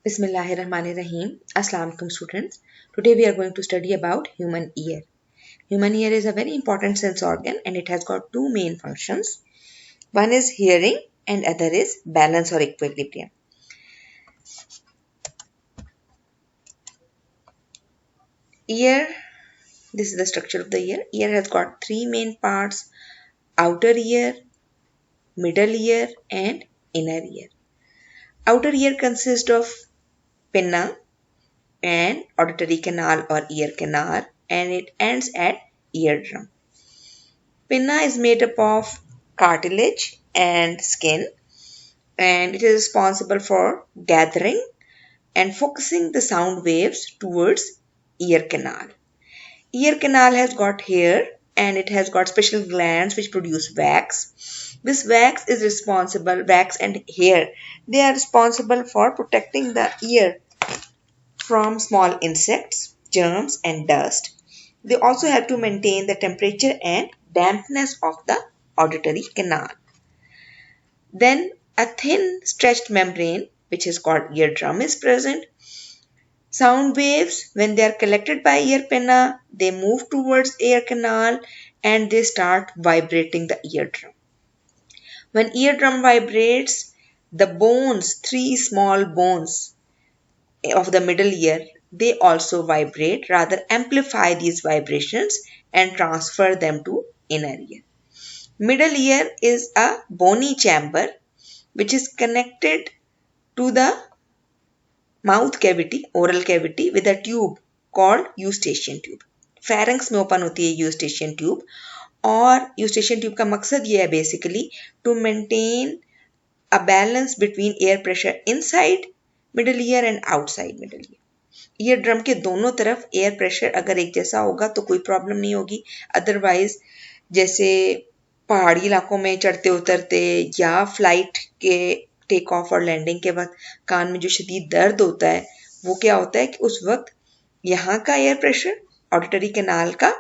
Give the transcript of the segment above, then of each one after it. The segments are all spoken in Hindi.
Bismillahirrahmanirrahim. Assalamu alaikum students. Today we are going to study about human ear. Human ear is a very important sense organ and it has got two main functions. One is hearing and other is balance or equilibrium. Ear, this is the structure of the ear. Ear has got three main parts: outer ear, middle ear and inner ear. Outer ear consists of pinna and auditory canal or ear canal, and it ends at eardrum. Pinna is made up of cartilage and skin, and it is responsible for gathering and focusing the sound waves towards ear canal. Ear canal has got hair and it has got special glands which produce wax. This wax is responsible, wax and hair, they are responsible for protecting the ear from small insects, germs and dust. They also have to maintain the temperature and dampness of the auditory canal. Then a thin stretched membrane, which is called eardrum, is present. Sound waves, when they are collected by ear pinna, they move towards ear canal and they start vibrating the eardrum. When eardrum vibrates, the bones, three small bones of the middle ear, they also vibrate, rather amplify these vibrations and transfer them to inner ear. Middle ear is a bony chamber which is connected to the mouth cavity, oral cavity, with a tube called eustachian tube. Pharynx में ओपन होती है eustachian tube, और eustachian tube का मकसद ये है basically to maintain a balance between air pressure inside middle ear and outside middle ear. Ear drum के दोनों तरफ एयर प्रेशर अगर एक जैसा होगा तो कोई प्रॉब्लम नहीं होगी. अदरवाइज जैसे पहाड़ी इलाकों में चढ़ते उतरते या फ्लाइट के टेक ऑफ और लैंडिंग के वक्त कान में जो शदीद दर्द होता है, वो क्या होता है कि उस वक्त यहाँ का एयर प्रेशर ऑडिटरी कैनाल का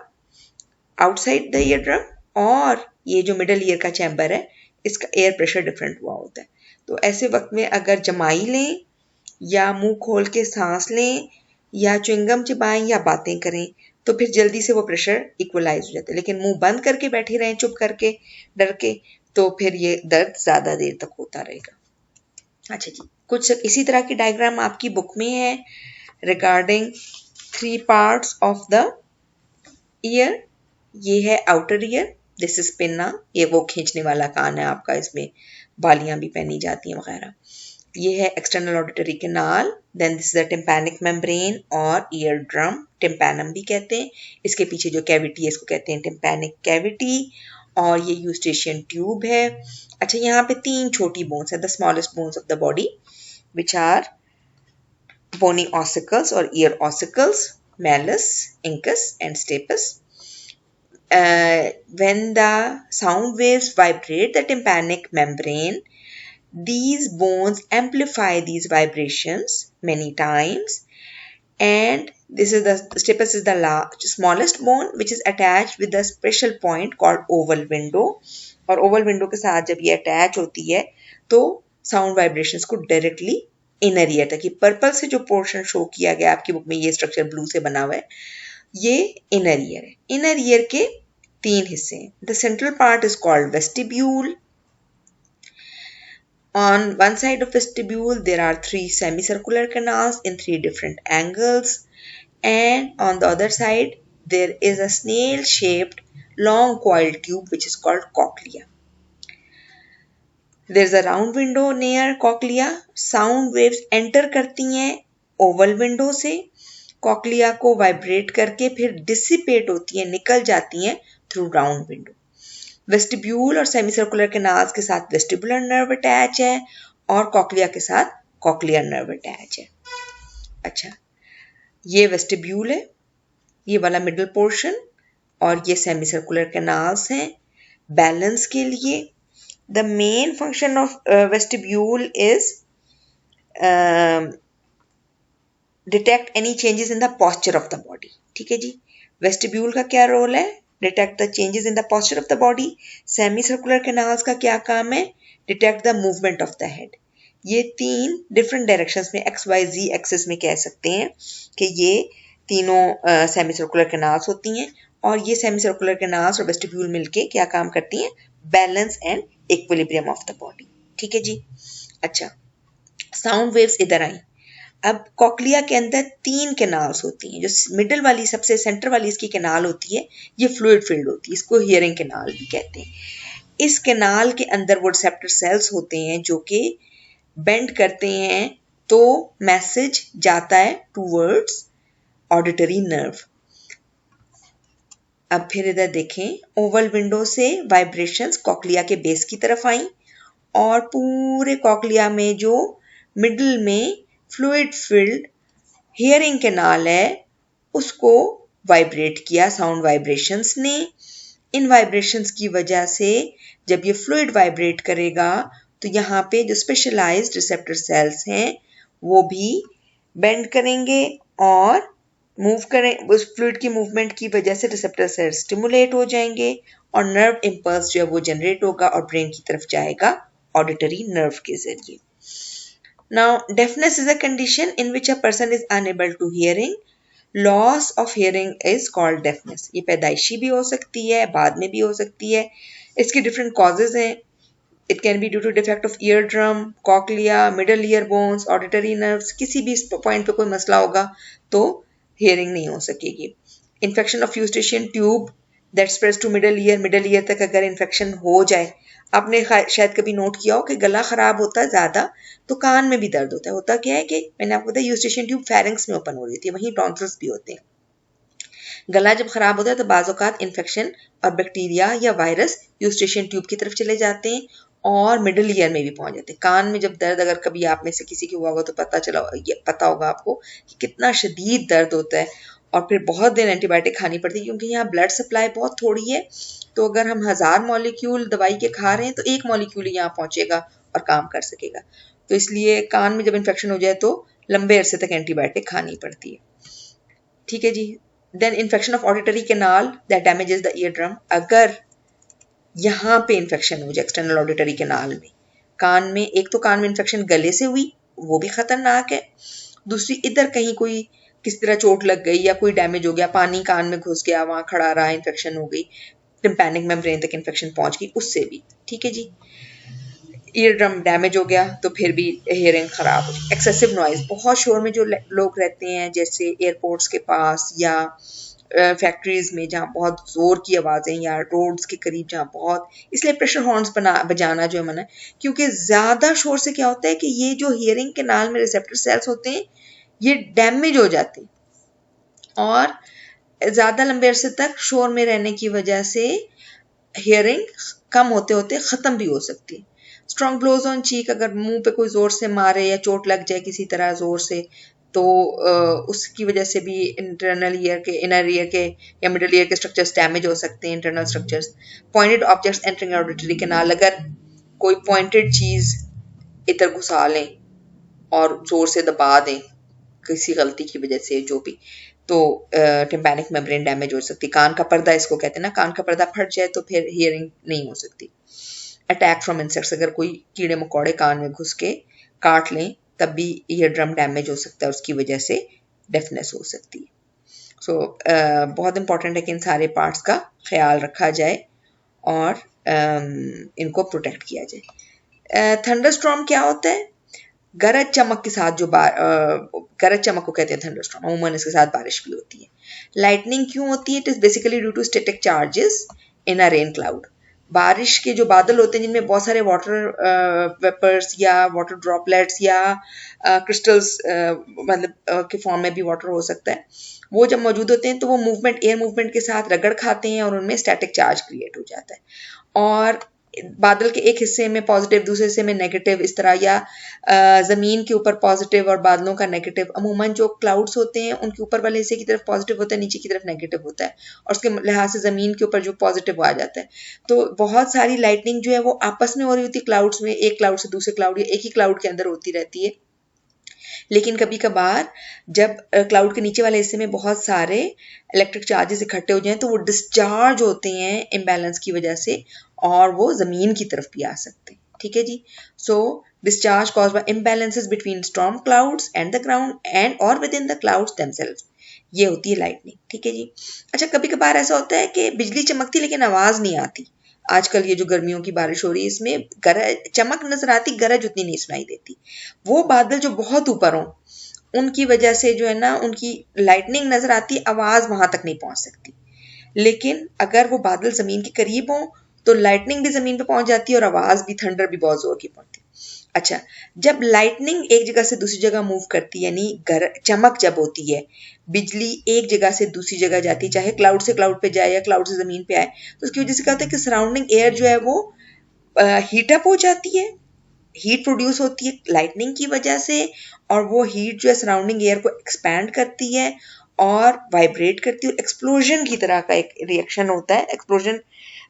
आउटसाइड द ईयर ड्रम और ये जो मिडल ईयर का चैम्बर है इसका एयर प्रेशर डिफरेंट हुआ होता है. तो ऐसे वक्त में अगर जमाई लें या मुंह खोल के सांस लें या च्युइंगम चिबाएं या बातें करें तो फिर जल्दी से वो प्रेशर इक्वलाइज हो जाता है. लेकिन मुंह बंद करके बैठे रहें चुप करके डर के तो फिर ये दर्द ज़्यादा देर तक होता रहेगा. अच्छा जी, कुछ इसी तरह की डायग्राम आपकी बुक में है regarding three parts of the year. ये है outer ear, this is pinna, ये वो खींचने वाला कान है आपका, इसमें बालियां भी पहनी जाती हैं वगैरह. ये है external auditory canal. Then this is the tympanic membrane और ईयर ड्रम, टिम्पैनम भी कहते हैं. इसके पीछे जो कैविटी है इसको कहते हैं टिम्पैनिक कैविटी, और ये यूस्टेशियन ट्यूब है. अच्छा, यहाँ पे तीन छोटी बोन्स है, the smallest bones of the body which are bony ossicles और ear ossicles, malleus, incus and stapes. When the sound waves vibrate the tympanic membrane, these bones amplify these vibrations many times, and this is the stapes is the smallest bone which is attached with a special point called oval window. और ओवल विंडो के साथ जब ये अटैच होती है तो साउंड वाइब्रेशंस को डायरेक्टली इनर ईयर तक, ये पर्पल से जो पोर्शन शो किया गया आपकी बुक में, ये स्ट्रक्चर ब्लू से बना हुआ है, ये इनर ईयर है. इनर ईयर के तीन हिस्से हैं. The central part is called vestibule. On one side of vestibule there are three semicircular canals in three different angles, and on the other side there is a snail shaped long coiled tube which is called cochlea. There is a round window near cochlea. Sound waves enter करती हैं ओवल विंडो से, कॉक्लिया को वाइब्रेट करके फिर डिसिपेट होती हैं, निकल जाती हैं थ्रू राउंड विंडो. वेस्टिब्यूल और सेमीसर्कुलर कैनाल्स के साथ वेस्टिबुलर नर्व अटैच है और कॉक्लिया के साथ कॉक्लियर नर्व अटैच है. अच्छा, ये वेस्टिब्यूल है, ये वाला मिडल पोर्शन, और ये सेमीसर्कुलर कैनाल्स हैं बैलेंस के लिए. The main function of vestibule is detect any changes in the posture of the body. ठीक है जी, वेस्टिब्यूल का क्या रोल है? Detect the changes in the posture of the body. Semi circular canals का क्या काम है? Detect the movement of the head. ये 3 डिफरेंट डायरेक्शंस में XYZ एक्सिस में कह सकते हैं कि ये तीनों सेमी सर्कुलर कैनाल्स होती हैं और ये सेमी सर्कुलर कैनाल्स और वेस्टिब्यूल मिलके क्या काम करती हैं, balance and equilibrium of the body. ठीक है जी। अच्छा, साउंड वेव्स इधर आई। अब कॉकलिया के अंदर 3 कैनाल्स होती हैं। जो मिडिल वाली सबसे सेंटर वाली इसकी कैनाल होती है ये फ्लूइड फील्ड होती है, इसको हियरिंग कैनाल भी कहते हैं। इस कैनाल के अंदर वो रिसेप्टर सेल्स होते हैं जो कि बेंड करते हैं तो मैसेज जाता है टूवर्ड्स ऑडिटरी नर्व। अब फिर इधर देखें, ओवल विंडो से वाइब्रेशंस कॉकलिया के बेस की तरफ आई और पूरे कॉकलिया में जो मिडिल में फ्लूइड फिल्ड हियरिंग कैनाल है उसको वाइब्रेट किया साउंड वाइब्रेशंस ने। इन वाइब्रेशंस की वजह से जब ये फ्लूइड वाइब्रेट करेगा तो यहाँ पे जो स्पेशलाइज्ड रिसेप्टर सेल्स हैं वो भी बेंड करेंगे और मूव करें। उस फ्लूइड की मूवमेंट की वजह से रिसेप्टर सेल्स स्टिमुलेट हो जाएंगे और नर्व इंपल्स जो है वो जनरेट होगा और ब्रेन की तरफ जाएगा ऑडिटरी नर्व के जरिए। Now, deafness is a condition in which a person is unable to hearing. Loss of hearing is called deafness. ये पैदाइशी भी हो सकती है, बाद में भी हो सकती है। इसकी different causes हैं। It can be due to defect of eardrum, cochlea, middle ear bones, auditory nerves. किसी भी पॉइंट पे कोई मसला होगा तो hearing नहीं हो सकेगी। Infection of eustachian tube that spreads to middle ear तक अगर infection हो जाए, आपने शायद कभी नोट किया हो कि गला खराब होता है ज्यादा तो कान में भी दर्द होता है। होता क्या है कि मैंने आपको बताया यूस्टेशियन ट्यूब फेरिंग्स में ओपन हो रही थी, वहीं टॉन्सिल्स भी होते हैं। गला जब खराब होता है तो बाज़ औक़ात इन्फेक्शन और बैक्टीरिया या वायरस यूस्टेशियन ट्यूब की तरफ चले जाते हैं और मिडिल ईयर में भी पहुंच जाते हैं। कान में जब दर्द अगर कभी आप में से किसी को हुआ होगा तो पता होगा आपको कि कितना शदीद दर्द होता है और फिर बहुत देर एंटीबायोटिक खानी पड़ती है क्योंकि यहाँ ब्लड सप्लाई बहुत थोड़ी है। तो अगर हम 1000 मॉलिक्यूल दवाई के खा रहे हैं तो एक मॉलिक्यूल यहाँ पहुंचेगा और काम कर सकेगा। तो इसलिए कान में जब इन्फेक्शन हो जाए तो लंबे अरसे तक एंटीबायोटिक खानी पड़ती है। ठीक है जी। Then infection of auditory canal that damages the ear drum. अगर यहाँ पे इन्फेक्शन हो जाए एक्सटर्नल ऑडिटरी कैनाल में, कान में, एक तो कान में इन्फेक्शन गले से हुई वो भी खतरनाक है, दूसरी इधर कहीं कोई किस तरह चोट लग गई या कोई डैमेज हो गया, पानी कान में घुस गया, वहां खड़ा रहा, इन्फेक्शन हो गई, टिम्पैनिक मेम्ब्रेन तक इन्फेक्शन पहुंच गई, उससे भी। ठीक है जी। ईयर ड्रम डैमेज हो गया तो फिर भी हियरिंग खराब हो जाए। एक्सेसिव नॉइज, बहुत शोर में जो लोग रहते हैं जैसे एयरपोर्ट्स के पास या फैक्ट्रीज में जहाँ बहुत जोर की आवाज़ें या रोड्स के करीब जहाँ बहुत, इसलिए प्रेशर हॉर्न्स बजाना जो है मना, क्योंकि ज़्यादा शोर से क्या होता है कि ये जो हियरिंग कैनाल में रिसेप्टर सेल्स होते हैं ये डैमेज हो जाते हैं और ज़्यादा लंबे अरसे तक शोर में रहने की वजह से हियरिंग कम होते होते ख़त्म भी हो सकती है। स्ट्रॉन्ग ब्लोज ऑन चीक, अगर मुंह पे कोई जोर से मारे या चोट लग जाए किसी तरह जोर से तो उसकी वजह से भी इंटरनल ईयर के, इनर ईयर के या मिडिल ईयर के स्ट्रक्चर्स डैमेज हो सकते हैं, internal structures. Pointed objects entering auditory canal, अगर कोई पॉइंटेड चीज इधर घुसा लें और जोर से दबा दें किसी गलती की वजह से जो भी, तो टिम्पैनिक मेम्ब्रेन डैमेज हो सकती। कान का पर्दा इसको कहते हैं ना, कान का पर्दा फट जाए तो फिर हियरिंग नहीं हो सकती। अटैक फ्रॉम इंसेक्ट्स, अगर कोई कीड़े मकोड़े कान में घुस के काट लें तब भी ईयर ड्रम डैमेज हो सकता है, उसकी वजह से डेफनेस हो सकती है। सो बहुत इंपॉर्टेंट है कि इन सारे पार्ट्स का ख्याल रखा जाए और इनको प्रोटेक्ट किया जाए। थंडरस्टॉर्म क्या होता है? गरज चमक के साथ जो गरज चमक को कहते हैं थंडरस्टॉर्म, अमूमन इसके साथ बारिश भी होती है। लाइटनिंग क्यों होती है? It is basically due to static charges in a rain cloud. बारिश के जो बादल होते हैं जिनमें बहुत सारे वाटर वेपर्स या वाटर ड्रॉपलेट्स या क्रिस्टल्स मतलब के फॉर्म में भी वाटर हो सकता है, वो जब मौजूद होते हैं तो वो मूवमेंट, एयर मूवमेंट के साथ रगड़ खाते हैं और उनमें स्टैटिक चार्ज क्रिएट हो जाता है और बादल के एक हिस्से में पॉजिटिव, दूसरे हिस्से में नेगेटिव, इस तरह, या जमीन के ऊपर पॉजिटिव और बादलों का नेगेटिव। अमूमन जो क्लाउड्स होते हैं उनके ऊपर वाले हिस्से की तरफ पॉजिटिव होता है, नीचे की तरफ नेगेटिव होता है और उसके लिहाज से जमीन के ऊपर जो पॉजिटिव आ जाता है। तो बहुत सारी लाइटनिंग जो है वो आपस में हो रही होती है क्लाउड्स में, एक क्लाउड से दूसरे क्लाउड या एक ही क्लाउड के अंदर होती रहती है। लेकिन कभी कभार जब क्लाउड के नीचे वाले हिस्से में बहुत सारे इलेक्ट्रिक चार्जेस इकट्ठे हो जाएं तो वो डिस्चार्ज होते हैं इम्बैलेंस की वजह से और वो जमीन की तरफ भी आ सकते हैं। ठीक है जी। सो discharge caused by imbalances between storm clouds and the ground and or within the clouds themselves. ये होती है लाइटनिंग, ठीक है जी। अच्छा, कभी कभार ऐसा होता है कि बिजली चमकती लेकिन आवाज नहीं आती। आजकल ये जो गर्मियों की बारिश हो रही है इसमें गरज चमक नजर आती, गरज उतनी नहीं सुनाई देती। वो बादल जो बहुत ऊपर हों उनकी वजह से जो है ना उनकी लाइटनिंग नजर आती, आवाज वहां तक नहीं पहुंच सकती। लेकिन अगर वो बादल जमीन के करीब हों तो लाइटनिंग भी जमीन पे पहुंच जाती है और आवाज भी, थंडर भी बहुत जोर की पड़ती है। अच्छा, जब लाइटनिंग एक जगह से दूसरी जगह मूव करती है, यानी चमक जब होती है, बिजली एक जगह से दूसरी जगह जाती, चाहे क्लाउड से क्लाउड पे जाए या क्लाउड से जमीन पे आए, तो उसकी वजह से क्या होता है कि सराउंडिंग एयर जो है वो हीटअप हो जाती है, हीट प्रोड्यूस होती है लाइटनिंग की वजह से, और वो हीट जो है सराउंडिंग एयर को एक्सपैंड करती है और वाइब्रेट करती है, और एक्सप्लोजन की तरह का एक रिएक्शन होता है। एक्सप्लोजन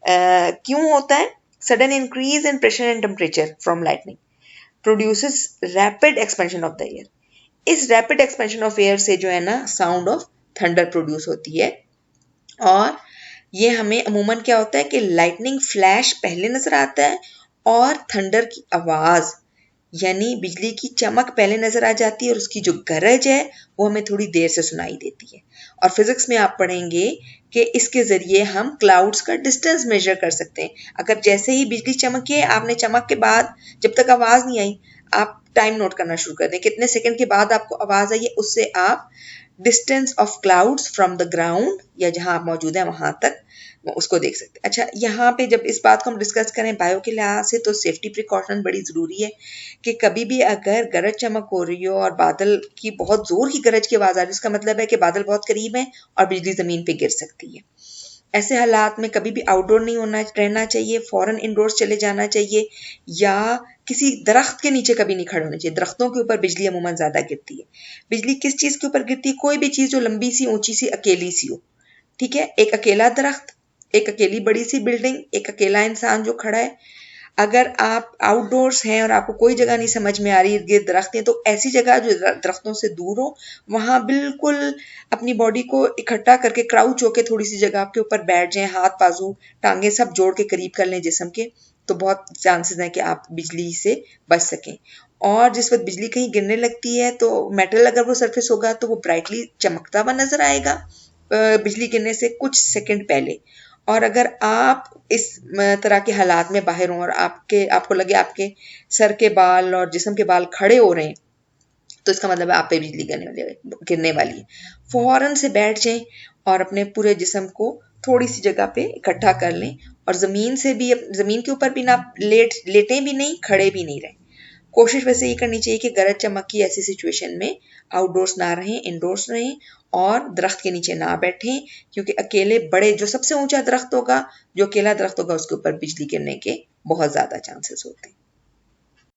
क्यों होता है? Sudden increase in pressure and temperature from lightning produces rapid expansion of the air. इस रैपिड एक्सपेंशन ऑफ एयर से जो है ना साउंड ऑफ थंडर प्रोड्यूस होती है। और ये हमें अमूमन क्या होता है कि लाइटनिंग फ्लैश पहले नजर आता है और थंडर की आवाज यानी बिजली की चमक पहले नजर आ जाती है, और उसकी जो गरज है वो हमें थोड़ी देर से सुनाई देती है। और फिजिक्स में आप पढ़ेंगे कि इसके जरिए हम क्लाउड्स का डिस्टेंस मेजर कर सकते हैं। अगर जैसे ही बिजली चमकी है, आपने चमक के बाद जब तक आवाज नहीं आई, आप टाइम नोट करना शुरू कर दें, कितने सेकंड के बाद आपको आवाज आई है, उससे आप distance of clouds from the ground या जहां आप मौजूद हैं वहां तक उसको देख सकते हैं। अच्छा, यहाँ पे जब इस बात को हम डिस्कस करें बायो के लिहाज से, तो सेफ्टी प्रिकॉशन बड़ी ज़रूरी है कि कभी भी अगर गरज चमक हो रही हो और बादल की बहुत ज़ोर की गरज की आवाज़ आ रही है, उसका मतलब है कि बादल बहुत करीब है और बिजली ज़मीन पे गिर सकती है। ऐसे हालात में कभी भी आउटडोर नहीं रहना चाहिए, फौरन इंडोर्स चले जाना चाहिए, या किसी दरख्त के नीचे कभी नहीं खड़े होना चाहिए। दरख्तों के ऊपर बिजली अमूमन ज़्यादा गिरती है। बिजली किस चीज़ के ऊपर गिरती है? कोई भी चीज़ जो लंबी सी, ऊंची सी, अकेली सी हो, ठीक है। एक अकेला दरख्त, एक अकेली बड़ी सी बिल्डिंग, एक अकेला इंसान जो खड़ा है। अगर आप आउटडोर्स हैं और आपको कोई जगह नहीं समझ में आ रही, इर्द गिर्द दरख्त हैं, तो ऐसी जगह जो दरख्तों से दूर हो, वहां बिल्कुल अपनी बॉडी को इकट्ठा करके क्राउच होके थोड़ी सी जगह आपके ऊपर बैठ जाएं, हाथ बाजू टांगे सब जोड़ के करीब कर लें जिस्म के, तो बहुत चांसेस हैं कि आप बिजली से बच सकें। और जिस वक्त बिजली कहीं गिरने लगती है तो मेटल अगर वो सरफेस होगा तो वो ब्राइटली चमकता हुआ नजर आएगा बिजली गिरने से कुछ सेकंड पहले। और अगर आप इस तरह के हालात में बाहर हों और आपको लगे आपके सर के बाल और जिस्म के बाल खड़े हो रहे हैं, तो इसका मतलब है आप पे बिजली गिरने वाली है। फौरन से बैठ जाएं और अपने पूरे जिस्म को थोड़ी सी जगह पे इकट्ठा कर लें, और जमीन के ऊपर भी ना लेटें भी नहीं, खड़े भी नहीं रहें। कोशिश वैसे ये करनी चाहिए कि गरज चमक की ऐसी सिचुएशन में आउटडोर्स ना रहें, इंडोर्स रहें, और दरख्त के नीचे ना बैठें, क्योंकि अकेले बड़े जो सबसे ऊंचा दरख्त होगा, जो अकेला दरख्त होगा, उसके ऊपर बिजली गिरने के बहुत ज्यादा चांसेस होते हैं।